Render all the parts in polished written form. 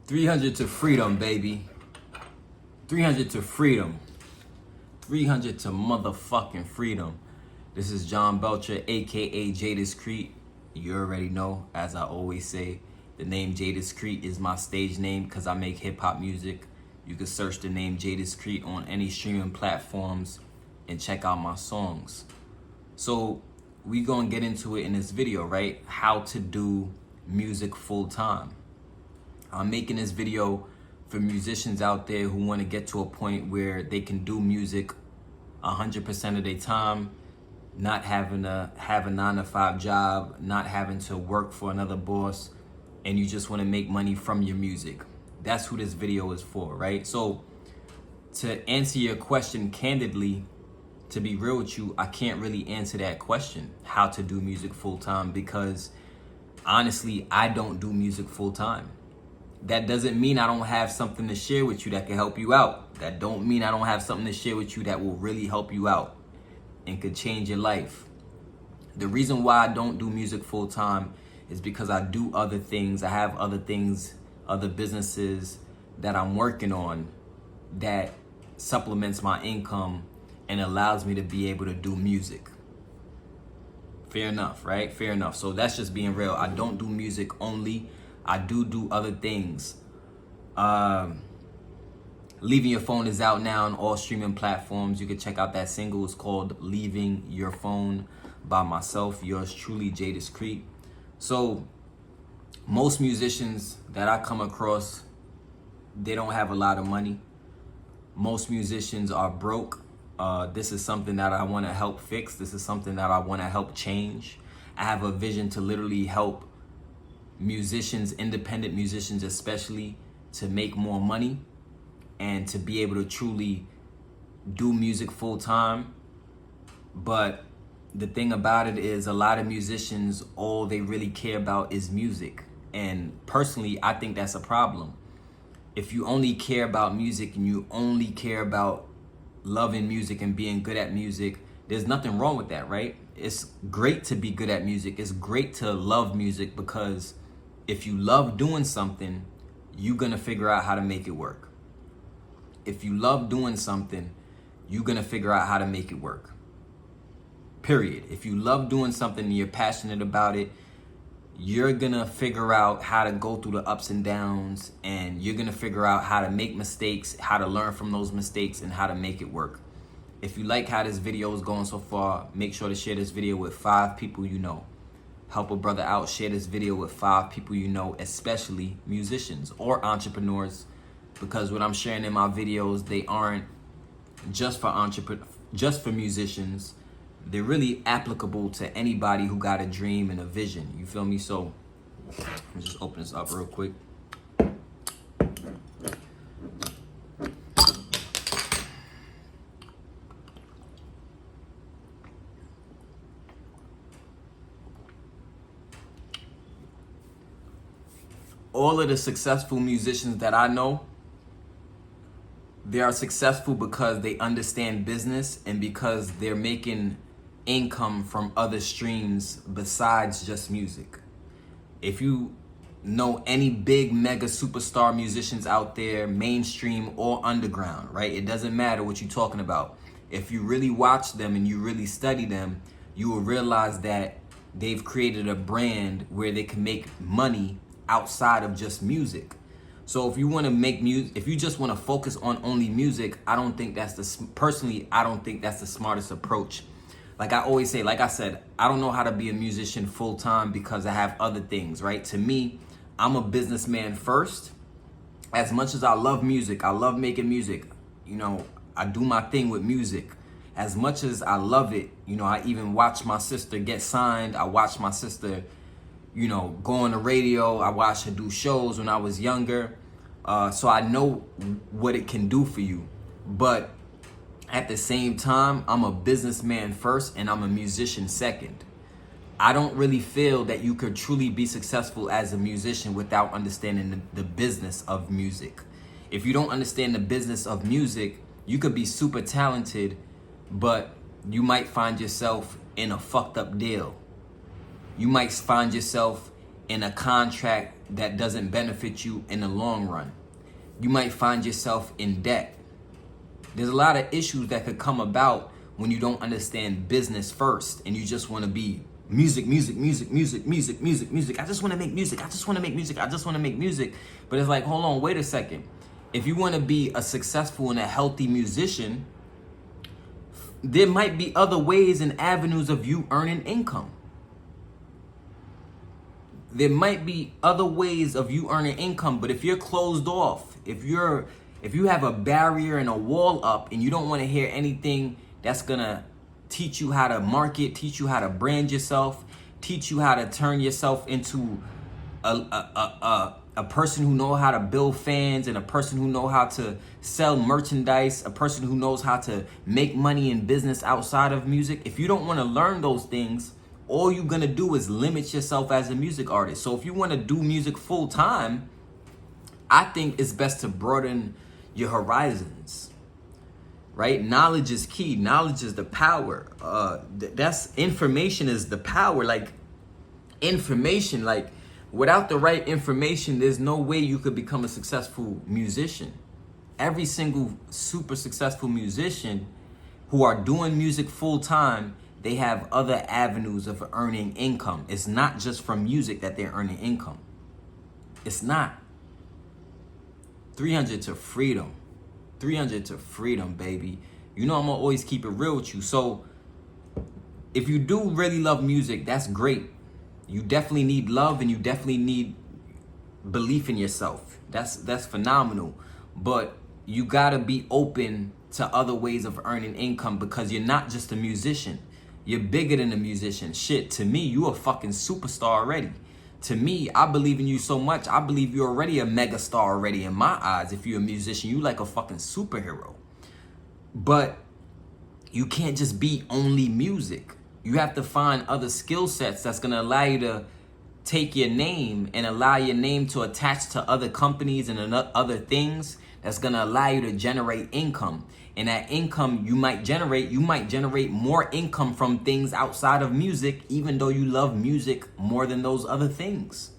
300 to freedom, baby. 300 to freedom. 300 to motherfucking freedom. This is Jon Belcher, aka Jadiscreet. You already know, as I always say, the name Jadiscreet is my stage name because I make hip hop music. You can search the name Jadiscreet on any streaming platforms and check out my songs. So we gonna get into it in this video, right? How to do music full time. I'm making this video for musicians out there who want to get to a point where they can do music 100% of their time, not having to have a 9-to-5 job, not having to work for another boss, and you just want to make money from your music. That's who this video is for, right? So to answer your question candidly, to be real with you, I can't really answer that question, how to do music full time, because honestly, I don't do music full time. That doesn't mean I don't have something to share with you that can help you out. That don't mean I don't have something to share with you that will really help you out and could change your life. The reason why I don't do music full time is because I do other things. I have other things, other businesses that I'm working on that supplements my income and allows me to be able to do music. Fair enough, right? Fair enough. So that's just being real. I don't do music only. I do other things. Leaving Your Phone is out now on all streaming platforms. You can check out that single. It's called Leaving Your Phone by myself, yours truly, Jadiscreet. So most musicians that I come across, they don't have a lot of money. Most musicians are broke. This is something that I want to help fix. This is something that I want to help change. I have a vision to literally help musicians, independent musicians especially, to make more money and to be able to truly do music full time. But the thing about it is, a lot of musicians, all they really care about is music. And personally, I think that's a problem. If you only care about music and you only care about loving music and being good at music, there's nothing wrong with that, right? It's great to be good at music. It's great to love music, because if you love doing something, you're gonna figure out how to make it work. If you love doing something, you're gonna figure out how to make it work. Period. If you love doing something and you're passionate about it, you're gonna figure out how to go through the ups and downs, and you're gonna figure out how to make mistakes, how to learn from those mistakes, and how to make it work. If you like how this video is going so far, make sure to share this video with 5 people you know. Help a brother out, share this video with 5 people you know, especially musicians or entrepreneurs, because what I'm sharing in my videos, they aren't just for musicians. They're really applicable to anybody who got a dream and a vision. You feel me? So let me just open this up real quick. All of the successful musicians that I know, they are successful because they understand business and because they're making income from other streams besides just music. If you know any big mega superstar musicians out there, mainstream or underground, right? It doesn't matter what you're talking about. If you really watch them and you really study them, you will realize that they've created a brand where they can make money outside of just music. So if you want to make music, if you just want to focus on only music, I don't think that's the smartest approach. Like I always say, like I said, I don't know how to be a musician full time because I have other things, right? To me, I'm a businessman first. As much as I love music, I love making music, you know, I do my thing with music. As much as I love it, you know, I even watch my sister get signed. I watch my sister, you know, go on the radio. I watched her do shows when I was younger. So I know what it can do for you. But at the same time, I'm a businessman first and I'm a musician second. I don't really feel that you could truly be successful as a musician without understanding the business of music. If you don't understand the business of music, you could be super talented, but you might find yourself in a fucked up deal. You might find yourself in a contract that doesn't benefit you in the long run. You might find yourself in debt. There's a lot of issues that could come about when you don't understand business first and you just want to be music, music, music, music, music, music, music. I just want to make music. I just want to make music. I just want to make music. But it's like, hold on, wait a second. If you want to be a successful and a healthy musician, there might be other ways and avenues of you earning income. There might be other ways of you earning income, but if you're closed off, if you have a barrier and a wall up and you don't want to hear anything that's gonna teach you how to market, teach you how to brand yourself, teach you how to turn yourself into a person who knows how to build fans and a person who knows how to sell merchandise, a person who knows how to make money in business outside of music. If you don't want to learn those things, all you're gonna do is limit yourself as a music artist. So if you want to do music full time, I think it's best to broaden your horizons, right? Knowledge is key. Knowledge is the power. That's information is the power. Like information, like without the right information, there's no way you could become a successful musician. Every single super successful musician who are doing music full time, they have other avenues of earning income. It's not just from music that they're earning income. It's not. 300 to freedom. 300 to freedom, baby. You know I'm gonna always keep it real with you. So if you do really love music, that's great. You definitely need love and you definitely need belief in yourself. That's phenomenal. But you gotta be open to other ways of earning income because you're not just a musician. You're bigger than a musician. Shit, to me, you a fucking superstar already. To me, I believe in you so much. I believe you're already a mega star already in my eyes. If you're a musician, you like a fucking superhero. But you can't just be only music. You have to find other skill sets that's going to allow you to take your name and allow your name to attach to other companies and other things that's going to allow you to generate income. And that income you might generate more income from things outside of music, even though you love music more than those other things.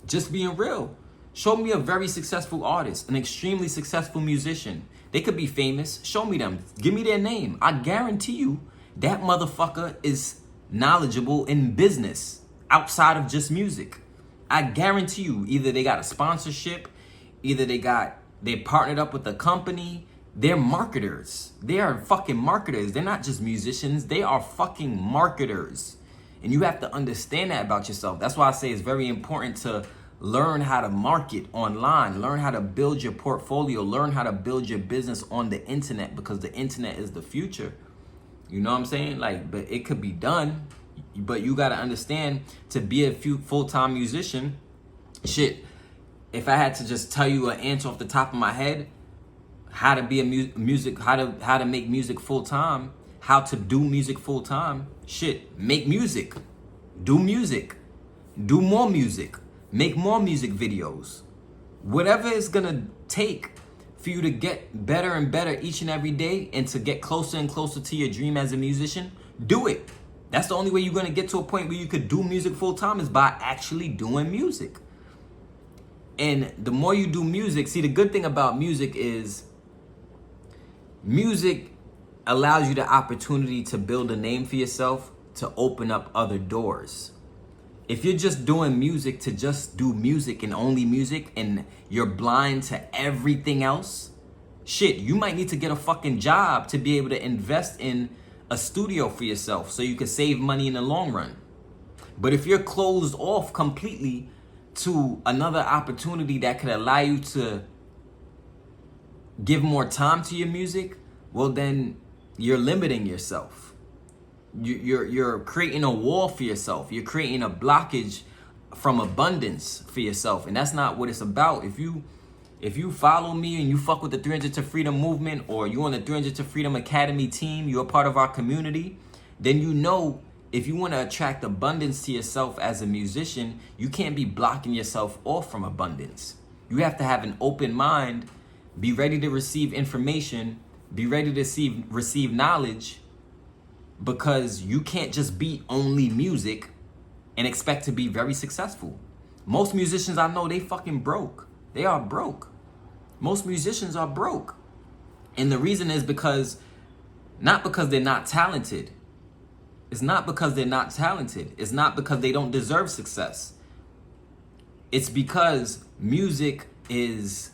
Just being real. Show me a very successful artist, an extremely successful musician. They could be famous. Show me them. Give me their name. I guarantee you that motherfucker is knowledgeable in business outside of just music. I guarantee you, either they got a sponsorship, either they partnered up with a company. They're marketers. They are fucking marketers. They're not just musicians. They are fucking marketers. And you have to understand that about yourself. That's why I say it's very important to learn how to market online, learn how to build your portfolio, learn how to build your business on the internet, because the internet is the future. You know what I'm saying? Like, but it could be done. But you got to understand, to be a full-time musician, shit, if I had to just tell you an answer off the top of my head, how to be a how to make music full-time, how to do music full-time, shit, make music, do more music, make more music videos. Whatever it's going to take for you to get better and better each and every day and to get closer and closer to your dream as a musician, do it. That's the only way you're going to get to a point where you could do music full time, is by actually doing music. And the more you do music, see, the good thing about music is music allows you the opportunity to build a name for yourself, to open up other doors. If you're just doing music to just do music and only music, and you're blind to everything else, shit, you might need to get a fucking job to be able to invest in a studio for yourself so you can save money in the long run. But if you're closed off completely to another opportunity that could allow you to give more time to your music, well, then you're limiting yourself. You're creating a wall for yourself. You're creating a blockage from abundance for yourself. And that's not what it's about. If you follow me and you fuck with the 300 to Freedom movement, or you on the 300 to Freedom Academy team, you're a part of our community, then you know, if you want to attract abundance to yourself as a musician, you can't be blocking yourself off from abundance. You have to have an open mind, be ready to receive information, be ready to receive knowledge, because you can't just be only music and expect to be very successful. Most musicians I know, they fucking broke. They are broke. Most musicians are broke. And the reason is because, not because they're not talented. It's not because they're not talented. It's not because they don't deserve success. It's because music is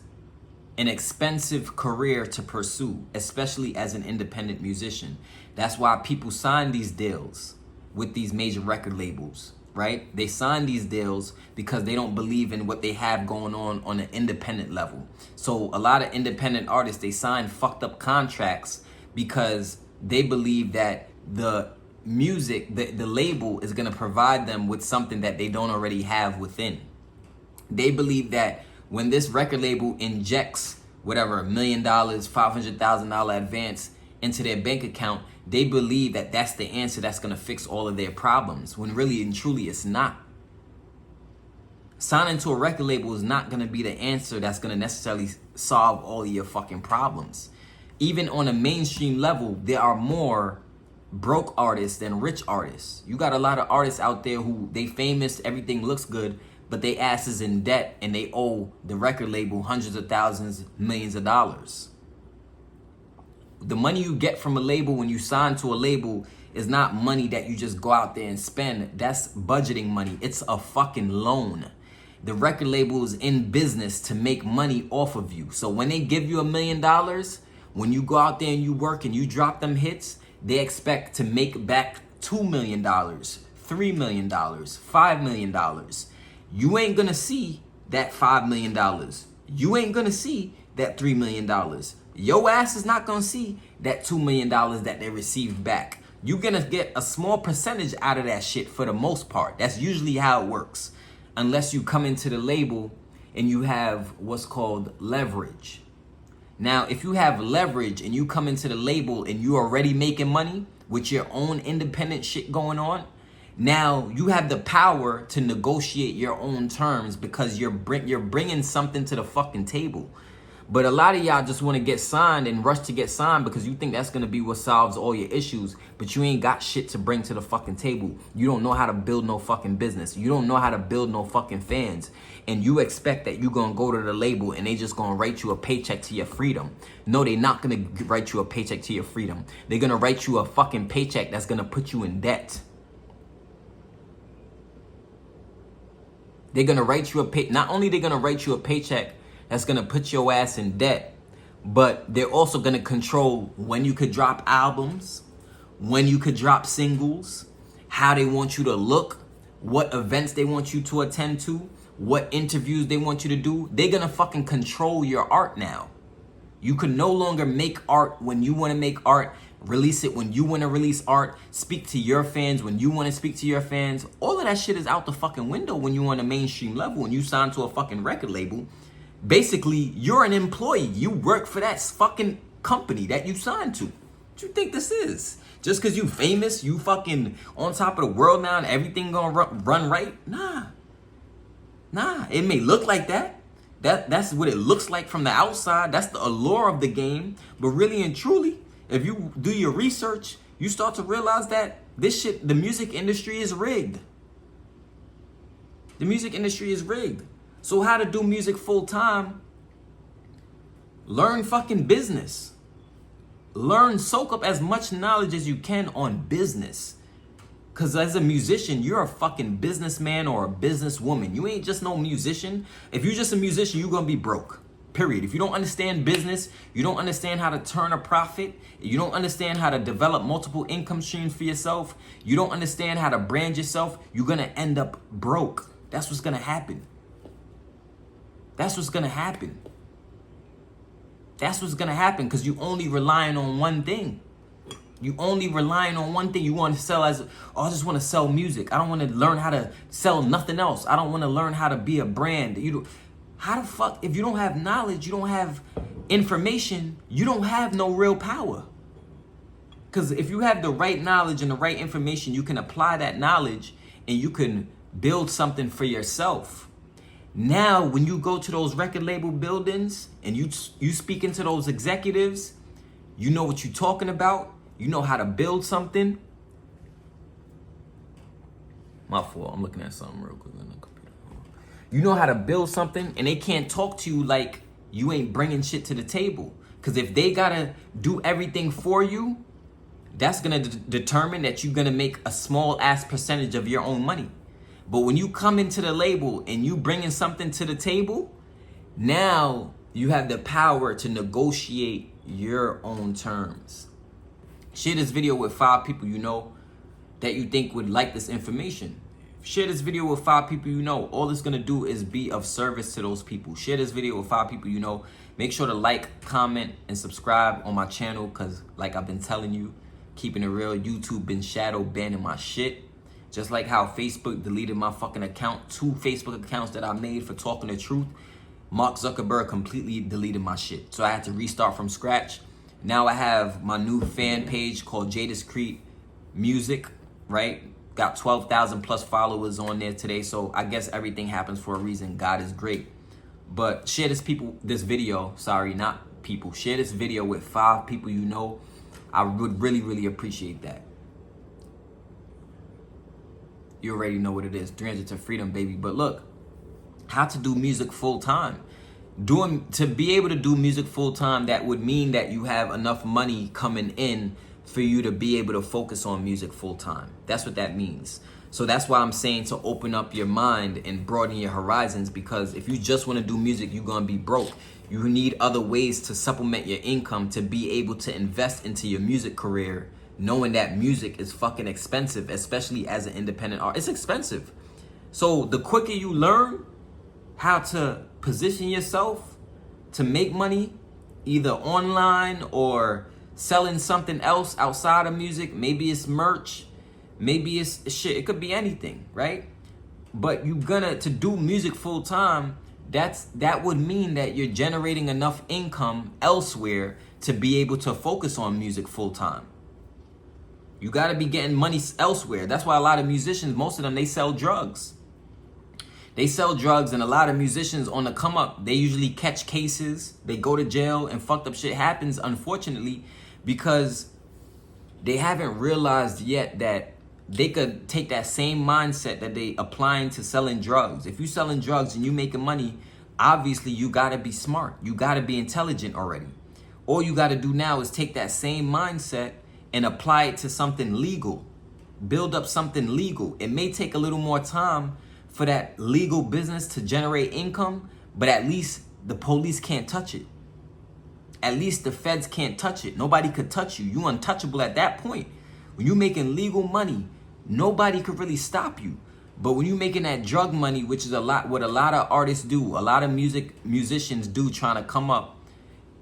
an expensive career to pursue, especially as an independent musician. That's why people sign these deals with these major record labels, right? They sign these deals because they don't believe in what they have going on an independent level. So a lot of independent artists, they sign fucked up contracts because they believe that the music, the label is going to provide them with something that they don't already have within. They believe that when this record label injects whatever, $1 million, $500,000 advance into their bank account, they believe that that's the answer that's going to fix all of their problems, when really and truly it's not. Signing to a record label is not going to be the answer that's going to necessarily solve all of your fucking problems. Even on a mainstream level, there are more broke artists than rich artists. You got a lot of artists out there who they famous, everything looks good, but they ass is in debt and they owe the record label hundreds of thousands, millions of dollars. The money you get from a label when you sign to a label is not money that you just go out there and spend. That's budgeting money. It's a fucking loan. The record label is in business to make money off of you. So when they give you $1 million, when you go out there and you work and you drop them hits, they expect to make back $2 million, $3 million, $5 million. You ain't gonna see that $5 million. You ain't gonna see that $3 million. Your ass is not gonna see that $2 million that they received back. You're gonna get a small percentage out of that shit for the most part. That's usually how it works. Unless you come into the label and you have what's called leverage. Now, if you have leverage and you come into the label and you already making money with your own independent shit going on, now you have the power to negotiate your own terms because you're bringing something to the fucking table. But a lot of y'all just want to get signed and rush to get signed because you think that's going to be what solves all your issues. But you ain't got shit to bring to the fucking table. You don't know how to build no fucking business. You don't know how to build no fucking fans. And you expect that you going to go to the label and they just going to write you a paycheck to your freedom. No, they not going to write you a paycheck to your freedom. They're going to write you a fucking paycheck that's going to put you in debt. They're going to write you a not only they're going to write you a paycheck that's going to put your ass in debt, but they're also going to control when you could drop albums, when you could drop singles, how they want you to look, what events they want you to attend to, what interviews they want you to do. They're going to fucking control your art now. You can no longer make art when you want to make art, release it when you want to release art, speak to your fans when you want to speak to your fans. All of that shit is out the fucking window when you're on a mainstream level and you sign to a fucking record label. Basically, you're an employee. You work for that fucking company that you signed to. What you think this is? Just because you famous, you fucking on top of the world now and everything gonna run right? Nah. It may look like that. That's what it looks like from the outside. That's the allure of the game. But really and truly, if you do your research, you start to realize that this shit, the music industry is rigged. The music industry is rigged. So how to do music full time? Learn fucking business. Soak up as much knowledge as you can on business. Because as a musician, you're a fucking businessman or a businesswoman. You ain't just no musician. If you're just a musician, you're going to be broke. Period. If you don't understand business, you don't understand how to turn a profit, you don't understand how to develop multiple income streams for yourself, you don't understand how to brand yourself, you're going to end up broke. That's what's going to happen. That's what's going to happen. That's what's going to happen because you only relying on one thing. You only relying on one thing. You want to sell I just want to sell music. I don't want to learn how to sell nothing else. I don't want to learn how to be a brand. How the fuck, if you don't have knowledge, you don't have information, you don't have no real power. Because if you have the right knowledge and the right information, you can apply that knowledge and you can build something for yourself. Now, when you go to those record label buildings and you speak into those executives, you know what you're talking about. You know how to build something. My fault. I'm looking at something real quick on the computer. You know how to build something, and they can't talk to you like you ain't bringing shit to the table. Because if they gotta do everything for you, that's gonna determine that you're gonna make a small ass percentage of your own money. But when you come into the label and you bringing something to the table, now you have the power to negotiate your own terms. Share this video with 5 people you know that you think would like this information. Share this video with 5 people you know. All it's gonna do is be of service to those people. Share this video with 5 people you know. Make sure to like, comment, and subscribe on my channel, because like I've been telling you, keeping it real, YouTube been shadow banning my shit. Just like how Facebook deleted my fucking account, 2 Facebook accounts that I made for talking the truth. Mark Zuckerberg completely deleted my shit. So I had to restart from scratch. Now I have my new fan page called Jadiscreet Music, right? Got 12,000 plus followers on there today. So I guess everything happens for a reason. God is great. But share this video, share this video with 5 people you know. I would really, really appreciate that. You already know what it is. 300 to freedom, baby. But look, how to do music full time. To be able to do music full time, that would mean that you have enough money coming in for you to be able to focus on music full time. That's what that means. So that's why I'm saying to open up your mind and broaden your horizons, because if you just want to do music, you're going to be broke. You need other ways to supplement your income to be able to invest into your music career, knowing that music is fucking expensive, especially as an independent artist. It's expensive. So the quicker you learn how to position yourself to make money, either online or selling something else outside of music, maybe it's merch, maybe it's shit, it could be anything, right? But to do music full time, that would mean that you're generating enough income elsewhere to be able to focus on music full time. You got to be getting money elsewhere. That's why a lot of musicians, most of them, they sell drugs. They sell drugs, and a lot of musicians on the come up, they usually catch cases, they go to jail, and fucked up shit happens, unfortunately, because they haven't realized yet that they could take that same mindset that they applying to selling drugs. If you selling drugs and you making money, obviously you gotta be smart. You gotta be intelligent already. All you gotta do now is take that same mindset and apply it to something legal. Build up something legal. It may take a little more time for that legal business to generate income, but at least the police can't touch it. At least the feds can't touch it. Nobody could touch you. You untouchable at that point. When you're making legal money, nobody could really stop you. But when you're making that drug money, which is what a lot of artists do, a lot of musicians do, trying to come up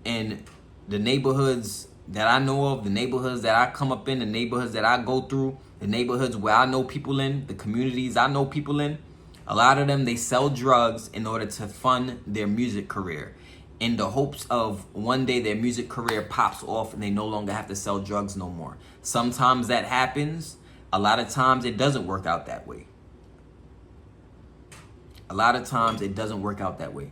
in the neighborhoods that I know of, the neighborhoods that I come up in, the neighborhoods that I go through, the neighborhoods where I know people in, the communities I know people in, a lot of them, they sell drugs in order to fund their music career, in the hopes of one day their music career pops off and they no longer have to sell drugs no more. Sometimes that happens. A lot of times it doesn't work out that way. A lot of times it doesn't work out that way.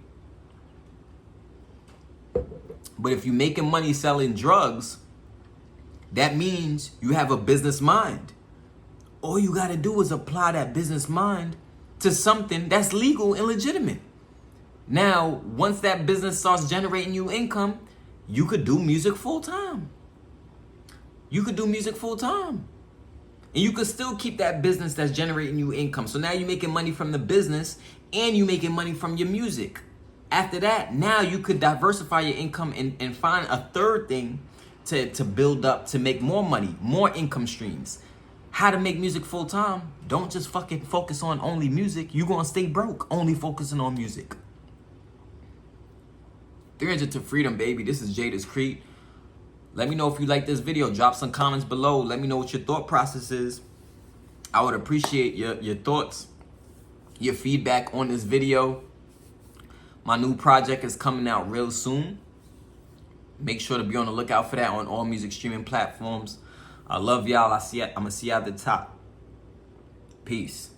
But if you're making money selling drugs, that means you have a business mind. All you got to do is apply that business mind to something that's legal and legitimate. Now, once that business starts generating you income, you could do music full time. You could do music full time. And you could still keep that business that's generating you income. So now you're making money from the business and you're making money from your music. After that, now you could diversify your income and find a third thing to build up, to make more money, more income streams. How to make music full time? Don't just fucking focus on only music. You're going to stay broke only focusing on music. 300 to freedom, baby. This is Jadiscreet. Let me know if you like this video. Drop some comments below. Let me know what your thought process is. I would appreciate your thoughts, your feedback on this video. My new project is coming out real soon. Make sure to be on the lookout for that on all music streaming platforms. I love y'all. I'm going to see y'all at the top. Peace.